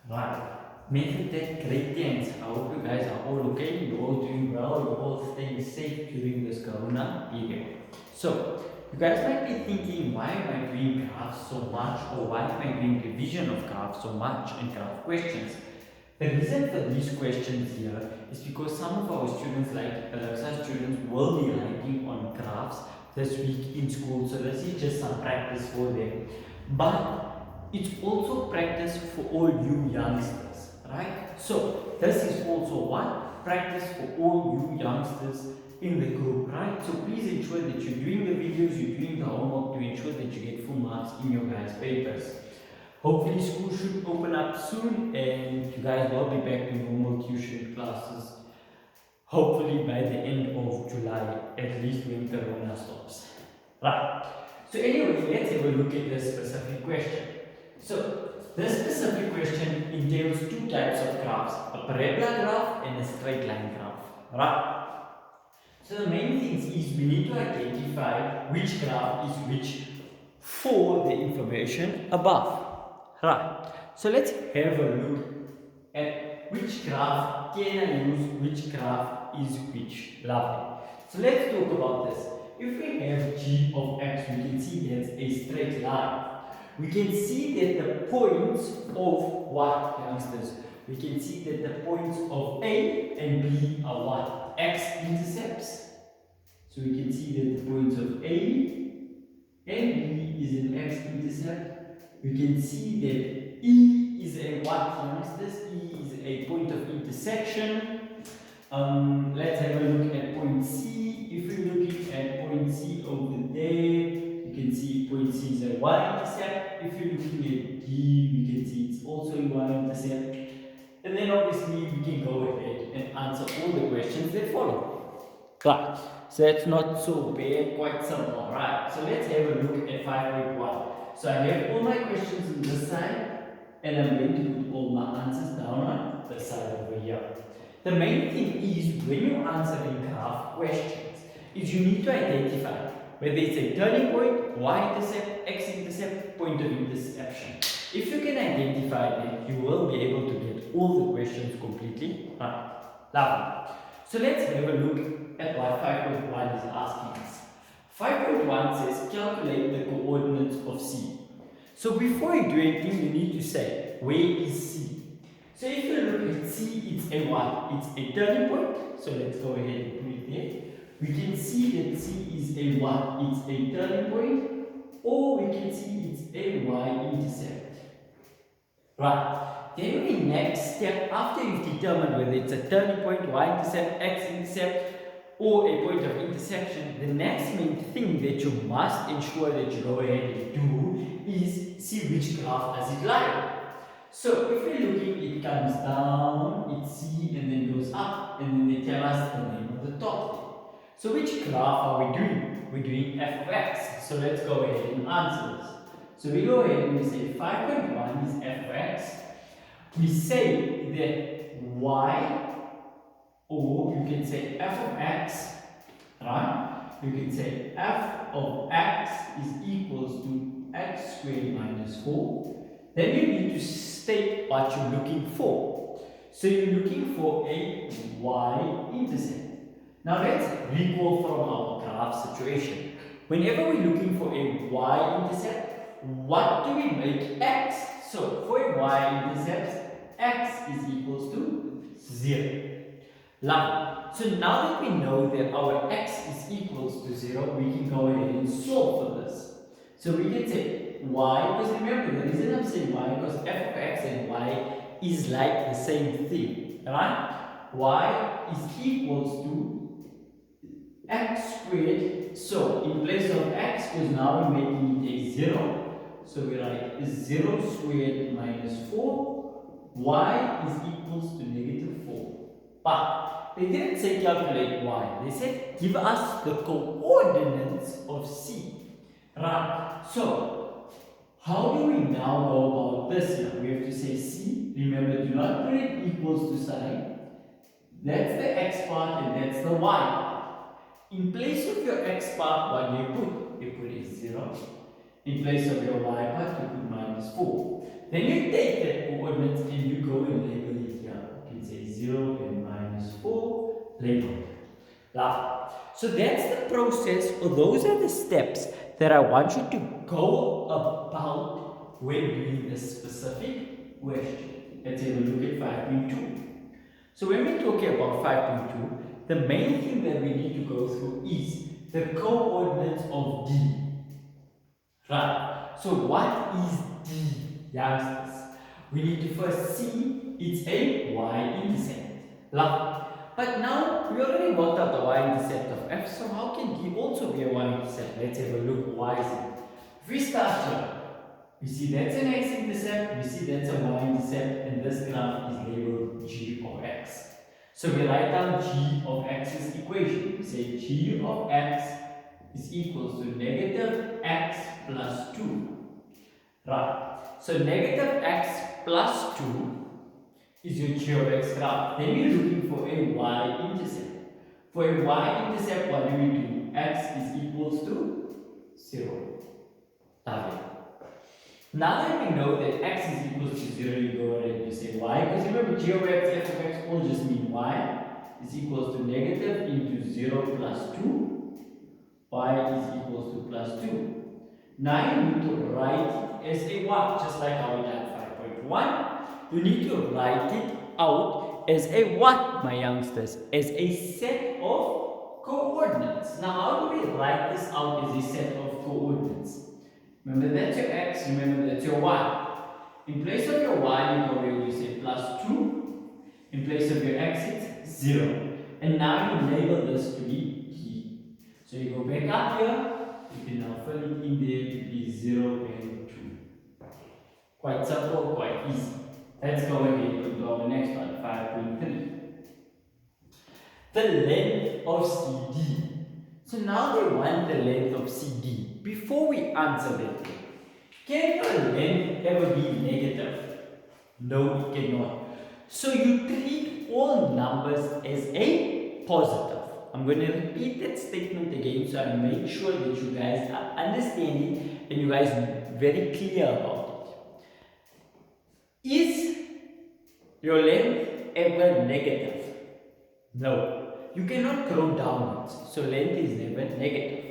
Right. Mathattack Grade, I hope you guys are all okay. You're all doing well. You're all staying safe during this corona period. So, you guys might be thinking, why am I doing graphs so much? Or why am I doing division of graphs so much and graph questions? The reason for these questions here is because some of our students, like Alexa students, will be writing on graphs this week in school. So this is just some practice for them. But it's also practice for all you youngsters, right? So this is also what? Practice for all you youngsters in the group, right? So please ensure that you're doing the videos, you're doing the homework to ensure that you get full marks in your guys' papers. Hopefully school should open up soon and you guys will be back to normal tuition classes. Hopefully by the end of July, at least when Corona stops. Right. So anyway, let's have a look at this specific question. So this specific question entails two types of graphs, a parabola graph and a straight line graph. Right. So the main things is we need to identify which graph is which for the information above. Right. So let's have a look at which graph can I use, which graph is which. Lovely. So let's talk about this. If we have g of x, we can see that's a straight line. We can see that the points of what, youngsters? We can see that the points of A and B are what? X-intercepts. So we can see that the points of A and B is an x-intercept. We can see that E is a what, youngsters? E is a point of intersection. Let's have a look at point C. If we're looking at point C over there, you can see point C is a y-intercept. If you're looking at D, we can see it's also a y-intercept. And then obviously we can go ahead and answer all the questions that follow. Right. So that's not so bad, quite simple, right? So let's have a look at 5.1. So I have all my questions on this side, and I'm going to put all my answers down on the side over here. The main thing is when you're answering graph questions, is you need to identify whether it's a turning point, y-intercept, x-intercept, point of interception. If you can identify that, you will be able to get all the questions completely right. Lovely. So let's have a look at what 5.1 is asking us. 5.1 says calculate the coordinates of C. So before you do anything, you need to say, where is C? So if you look at C, it's a what? It's a turning point. So let's go ahead and put it there. We can see that C is a what? It's a turning point. Or we can see it's a y-intercept. Right. Then the next step, after you've determined whether it's a turning point, y-intercept, x-intercept, or a point of intersection, the next main thing that you must ensure that you go ahead and do is see which graph does it lie on. So if we're looking, it comes down, it's C, and then goes up, and then they tell us the name of the top thing. So which graph are we doing? We're doing f of x. So let's go ahead and answer this. So we go ahead and we say 5.1 is f of x. We say that y, or you can say f of x, right? You can say f of x is equals to x squared minus 4. Then you need to state what you're looking for. So you're looking for a y-intercept. Now let's recall from our graph situation. Whenever we're looking for a y-intercept, what do we make x? So for a y-intercept, x is equals to 0. Lovely. So now that we know that our x is equals to 0, we can go ahead and solve for this. So we can say y, because remember the reason I'm saying y, because f of x and y is like the same thing, right? Y is equals to x squared. So in place of x, because now we're making it a 0, so we write 0 squared minus 4. Y is equals to negative 4. But they didn't say calculate y. They said give us the coordinates of C. Right. So how do we now go about this here? We have to say C. Remember, do not put it equals to sign. That's the x part and that's the y part. In place of your x part, what do you put? You put a 0. In place of your y part, you put minus 4. Then you take that coordinates and you go and label it here. You can say 0 and -4 labeled. Lovely. So that's the process, or those are the steps that I want you to go about when doing this specific question. Let's have a look at 5.2. So when we're talking about 5.2, the main thing that we need to go through is the coordinates of D. Right. So what is D, youngsters? We need to first see it's a y-intercept. Lovely. But now we already worked out the y-intercept of f, so how can D also be a y-intercept? Let's have a look. Why is it? If we start here, we see that's an x-intercept, we see that's a y-intercept, and this graph is labeled g of x. So we write down g of x's equation. We say g of x is equals to negative x plus 2. Right. So negative x plus 2 is your g of x graph. Then you're looking for a y-intercept. For a y-intercept, what do we do? X is equals to 0. Lovely. Now that we know that x is equals to 0, you go ahead and you say y, because remember g of x, f of x all just mean y is equals to negative into 0 plus 2. Y is equals to plus 2. Now you need to write it as a what? Just like how we did 5.1. You need to write it out as a what, my youngsters? As a set of coordinates. Now how do we write this out as a set of coordinates? Remember that's your x, remember that's your y. In place of your y, you go here and you say plus 2. In place of your x, it's 0. And now you label this to be D. So you go back up here, you can now fill it in there to be 0 and 2. Quite simple, quite easy. Let's go ahead and go to the next one, 5.3. The length of CD. So now they want the length of CD. Before we answer that, can your length ever be negative? No, it cannot. So you treat all numbers as a positive. I'm going to repeat that statement again so I make sure that you guys are understanding and you guys are very clear about it. Is your length ever negative? No. You cannot go downwards, so length is never negative.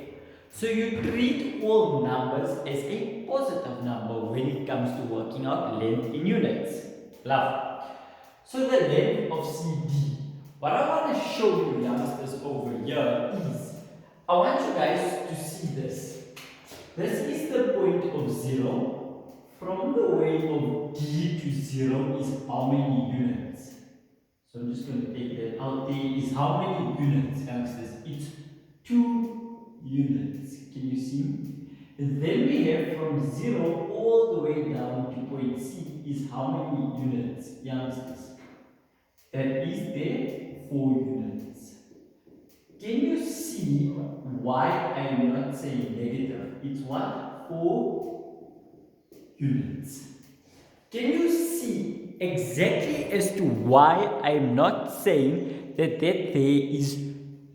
So you treat all numbers as a positive number when it comes to working out length in units. Love. So the length of CD. What I want to show you youngsters over here is, I want you guys to see this. This is the point of 0. From the way of D to 0 is how many units? So I'm just going to take that out. There is how many units, youngsters? It's 2 units. Can you see? And then we have from 0 all the way down to point C is how many units, youngsters? That is there 4 units. Can you see why I am not saying negative? It's what? 4 units. Can you see exactly as to why I am not saying that there is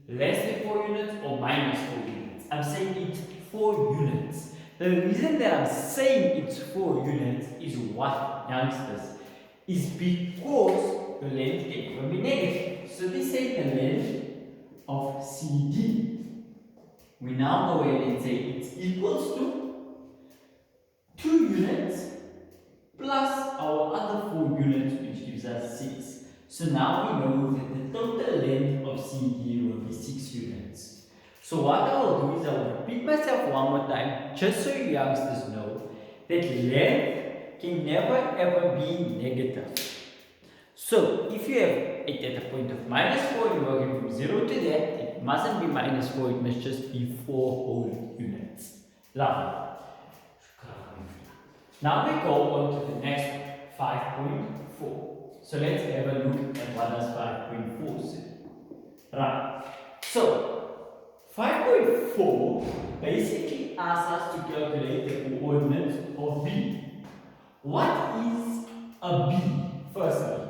less than 4 units or minus 4 units? I'm saying it's 4 units. The reason that I'm saying it's 4 units is what, youngsters? Is because the length can never be negative. So this is the length of CD. We now go ahead and say it's equals to 2 units plus our other 4 units, which gives us 6. So now we know that the total length of CD will be 6 units. So what I will do is I will repeat myself one more time, just so you youngsters know that length can never ever be negative. So if you have it at a point of minus 4, you're working from 0 to that, it mustn't be minus 4, it must just be 4 whole units. Lovely. Now we go on to the next 5.4. So let's have a look at what does 5.4 say. Right. So 5.4 basically asks us to calculate the coordinates of B. What is a B? Firstly,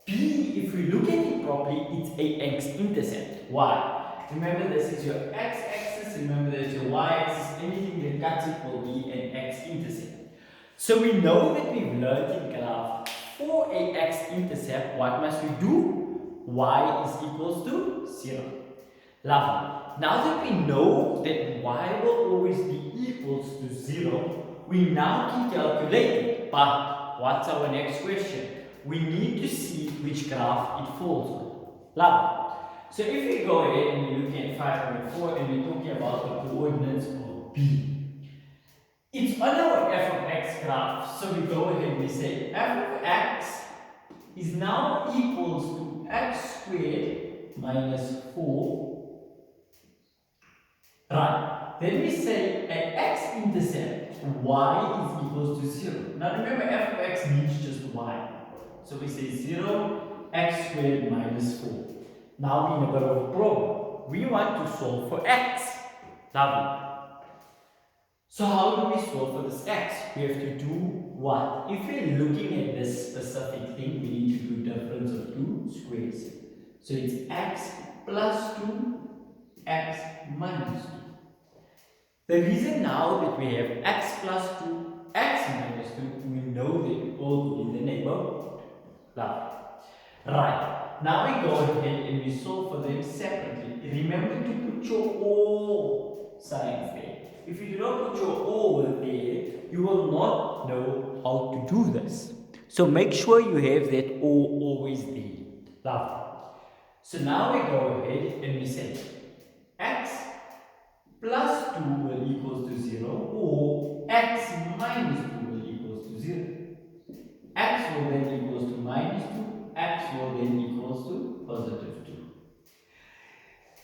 B, if we look at it properly, it's a x-intercept. Why? Remember, this is your x-axis, remember there's your y-axis, anything that cuts it will be an x-intercept. So we know that we've learned in graph for a x-intercept, what must we do? Y is equals to 0. Lovely. Now that we know that y will always be equals to 0, we now can calculate it. But what's our next question? We need to see which graph it falls on. Lovely. So if we go ahead and we look at 5.4 and we're talking about the coordinates of b. It's on our f of x graph, so we go ahead and we say f of x is now equals to x squared minus 4. Right. Then we say at x-intercept, y is equals to 0. Now remember, f of x needs just y. So we say 0, x squared minus 4. Now we're in a bit of a problem. We want to solve for x. Lovely. So how do we solve for this x? We have to do what? If we're looking at this specific thing, we need to do difference of two squares. So it's x plus 2, x minus 2. The reason now that we have x plus 2, x minus 2, we know that we all in the neighborhood. Lovely. Right. Now we go ahead and we solve for them separately. Remember to put your all signs there. If you do not put your all there, you will not know how to do this. So make sure you have that all always there. Lovely. So now we go ahead and we say x plus 2 will equals to 0, or x minus 2 will equals to 0. X will then equals to minus 2, x will then equals to positive 2.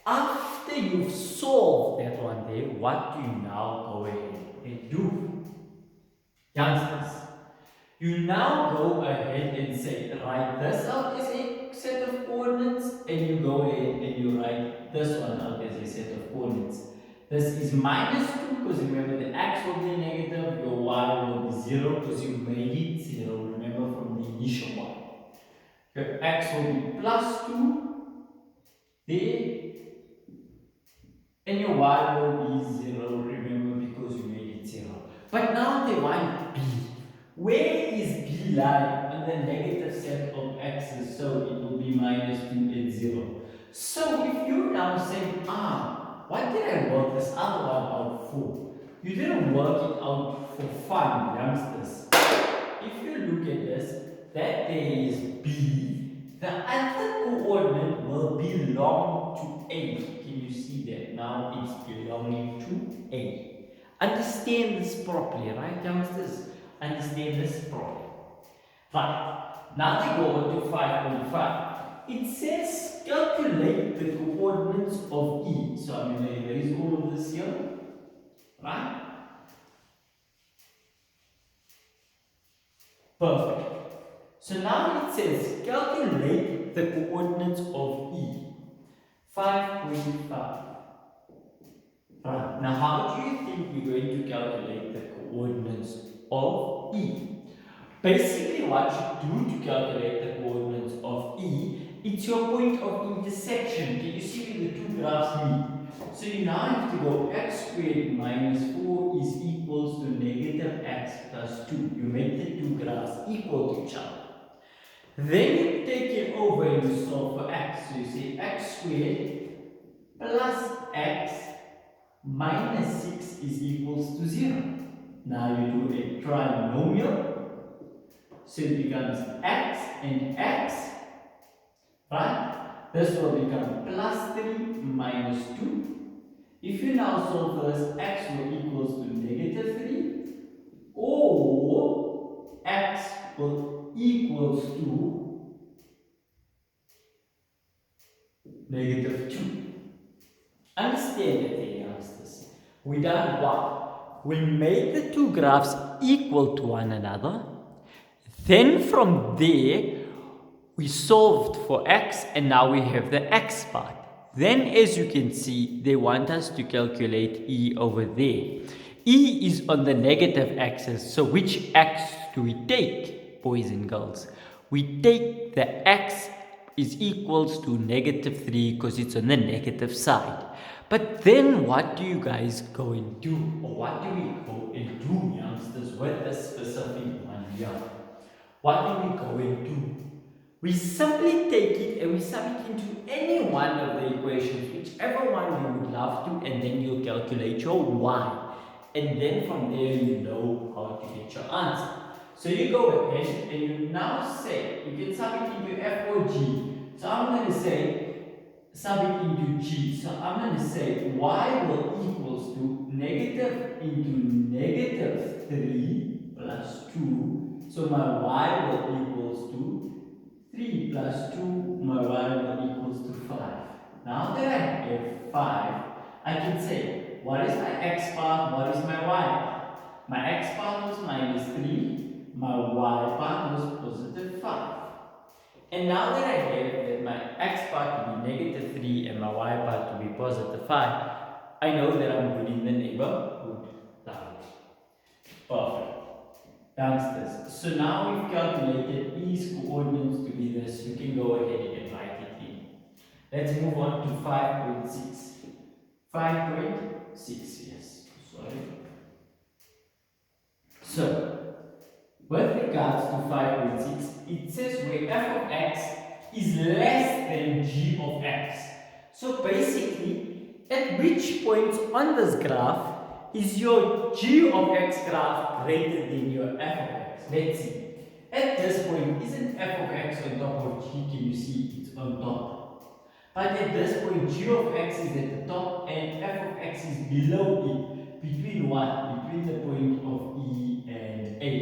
After you've solved that one there, what do you now go ahead and do? Youngsters, you now go ahead and say, write this out as a set of coordinates, and you go ahead and you write this one out as a set of coordinates. This is minus 2 because remember the x will be negative, your y will be 0 because you made it 0, remember from the initial one. Your x will be plus 2 there, and your y will be 0, remember, because you made it 0. But now they want b. Where is b lying? On the negative set of x's, so it will be minus 2 and 0. So if you now say, what did I work this other one out for? You didn't work it out for fun, youngsters. If you look at this, that there is b. The other coordinate will belong to a. Can you see that? Now it's belonging to a. Understand this properly, right, youngsters? Understand this properly. Right. Now they go on to 5.5. It says calculate the coordinates of E. So I'm going to erase all of this here. Right? Perfect. So now it says calculate the coordinates of E. 5.5. Right. Now how do you think we're going to calculate the coordinates of E? Basically what you do to calculate the coordinates of E, it's your point of intersection. Can you see where the two graphs meet? So you now have to go x squared minus 4 is equals to negative x plus 2. You make the two graphs equal to each other. Then you take it over and you solve for x. So you say x squared plus x minus 6 is equals to 0. Now you do a trinomial. So it becomes x and x, right? This will become plus 3 minus 2. If you now solve for this, x will equals to negative 3, or x will equals to negative 2. Understand that there, youngsters. We done what? We made the two graphs equal to one another. Then from there, we solved for x, and now we have the x part. Then as you can see, they want us to calculate E over there. E is on the negative axis, so which x do we take, boys and girls? We take the x is equals to negative 3 because it's on the negative side. But then what do you guys go and do? Or what do we go and do, youngsters, with this specific one here? What do we go and do? We simply take it and we sum it into any one of the equations, whichever one you would love to, and then you calculate your y. And then from there you know how to get your answer. So you go ahead and you now say, you can sum it into f or g. So I'm going to say, sum it into g. So I'm going to say y will equals to negative into negative 3 plus 2. So my y will equals to 3 plus 2, my y will equals to 5. Now that I have 5, I can say, what is my x part, what is my y part? My x part was minus 3, my y part was positive 5. And now that I have that my x part to be negative 3 and my y part to be positive 5, I know that I'm good in the neighborhood. Perfect. Youngsters, so now we've calculated E's coordinates to be this. You can go ahead and write it in. Let's move on to 5.6. 5.6, yes, sorry. So, with regards to 5.6, it says where f of x is less than g of x. So basically, at which points on this graph is your g of x graph greater than your f of x? Let's see. At this point, isn't f of x on top of g? Can you see it's on top? But at this point, g of x is at the top and f of x is below it. Between what? Between the point of E and A.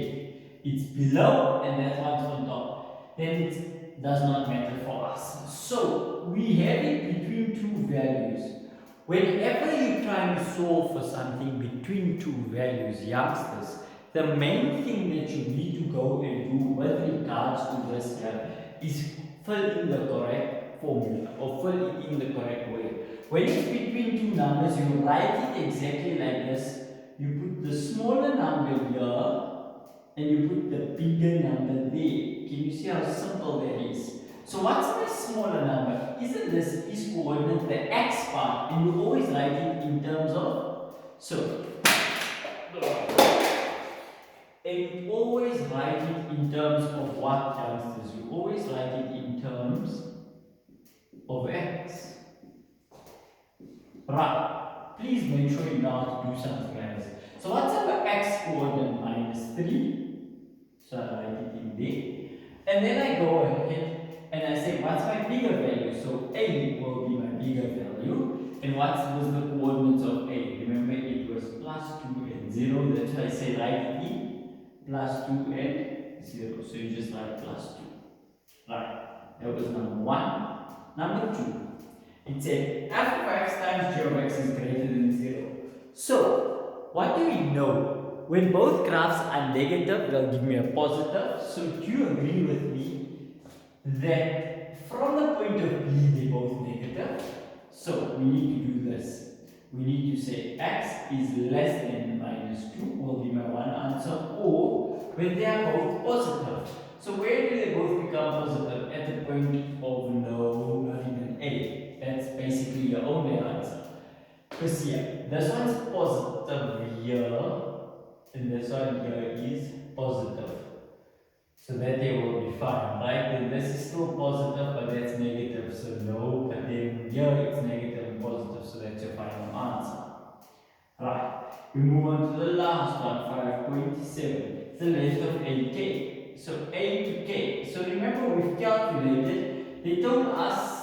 It's below and that one's on top. Then it does not matter for us. So we have it between two values. Whenever you try and solve for something between two values, youngsters, the main thing that you need to go and do with regards to this here is fill in the correct formula or fill it in the correct way. When it's between two numbers, you write it exactly like this. You put the smaller number here and you put the bigger number there. Can you see how simple that is? So what's my smaller number? Isn't this E's coordinate the x part? And you always write it in terms of, so, and you always write it in terms of what, youngsters? You always write it in terms of x. Right. Please make sure you know how to do something like this. So what's our x coordinate? Minus 3. So I write it in there. And then I go ahead and I say, what's my bigger value? So A will be my bigger value. And what was the coordinates of A? Remember, it was plus 2 and 0. That's why I say write it in plus 2 and 0. So you just write plus 2. Right. That was number 1. Number 2. It said f of x times g of x is greater than 0. So, what do we know? When both graphs are negative, they'll give me a positive. So, do you agree with me that from the point of B, they're both negative? So, we need to do this. We need to say x is less than minus 2 will be my one answer, or when they are both positive. So, where do they both become positive? At the point of no, not even A. That's basically your only answer. Because here, this one's positive here, and this one here is positive. So that they will be fine, right? And this is still positive, but that's negative. So no, but then here it's negative and positive, so that's your final answer. Right. We move on to the last one, 5.7. The length of AK. So A to K. So remember we've calculated, they told us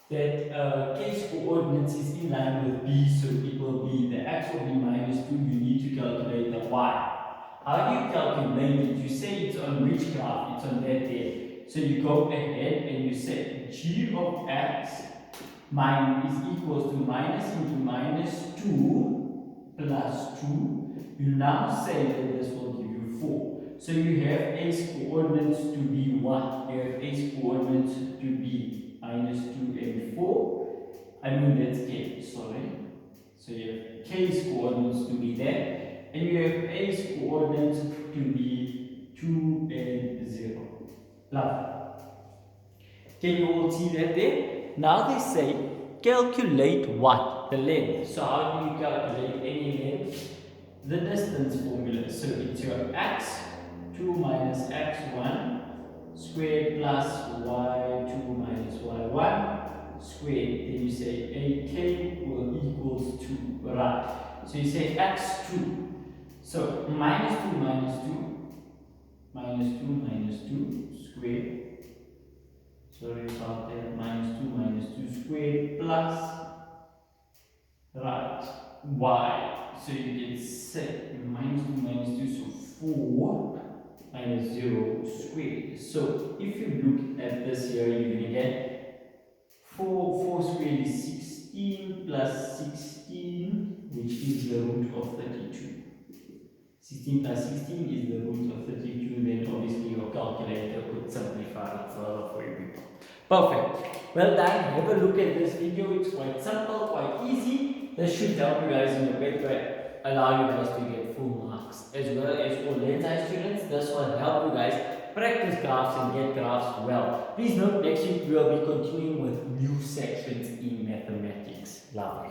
that K's coordinates is in line with B, so it will be, the x will be minus 2, you need to calculate the y. How do you calculate it? You say it's on which graph? It's on that there. So you go ahead and you say g of x is equals to minus into minus 2 plus 2. You now say that this will give you 4. So you have A's coordinates to be what? You have A's coordinates to be minus 2 and 4. I mean that's K, sorry. So you have K's coordinates to be there. And you have A's coordinates to be 2 and 0. Lovely. Can you all see that there? Now they say calculate what? The length. So how do you calculate any length? The distance formula. So it's your x2 minus x1 squared plus y2 minus y1 squared. Then you say ak will equals 2, right? So you say x2. So minus 2 minus 2 minus 2 minus 2 squared. Sorry about that. Minus 2 minus 2 squared plus, right, y. So you get set minus 2 minus 2, so 4 minus 0 squared. So if you look at this here, you're going to get 4 squared is 16 plus 16, which is the root of 32. 16 plus 16 is the root of 32, then obviously your calculator could simplify it further for you. Perfect. Well done. Have a look at this video. It's quite simple, quite easy. This should help you guys in your paper, allow you guys to get full marks. As well as for Lens students, this will help you guys practice graphs and get graphs well. Please note, next week we will be continuing with new sections in mathematics. Lovely.